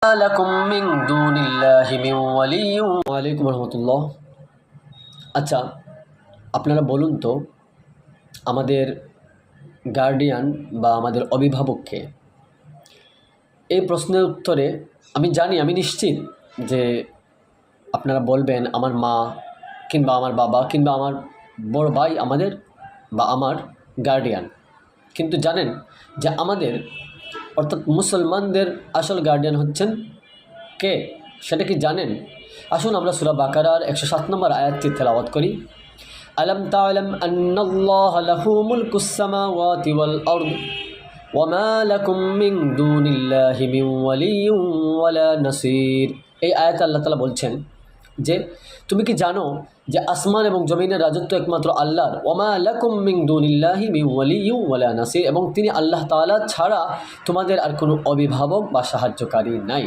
লাকুম মিন দুনিল্লাহি মিন ওয়ালিয়্যিন। ওয়া আলাইকুম রাহমাতুল্লাহ। আচ্ছা, আপনারা বলুন তো, আমাদের গার্ডিয়ান বা আমাদের অভিভাবককে? এই প্রশ্নের উত্তরে আমি জানি, আমি নিশ্চিত যে আপনারা বলবেন আমার মা কিংবা আমার বাবা কিংবা আমার বড় ভাই আমাদের বা আমার গার্ডিয়ান। কিন্তু জানেন যে আমাদের অর্থাৎ মুসলমানদের আসল গার্ডিয়ান হচ্ছেন কে? সেটা কি জানেন? আসুন আমরা সূরা বাকারার 107 নম্বর আয়াতটি তেলাওয়াত করি। আলাম তা'লাম আন্নাল্লাহা লাহু মুলকুস সামাওয়াতি ওয়াল আরদ ওয়া মা লাকুম মিন দুনিল্লাহি মিন ওয়ালিয়্যিন ওয়ালা নাসির। এই আয়াতে আল্লাহ তাআলা বলছেন যে তুমি কি জানো যে আসমান এবং জমিনের রাজত্ব একমাত্র আল্লাহর। ওয়া মা লাকুম মিন দুনিল্লাহি মিন ওয়ালিয়্যিন ওয়ালা নাসির, এবং তিনি আল্লাহ তাআলা ছাড়া তোমাদের আর কোনো অভিভাবক বা সাহায্যকারী নাই।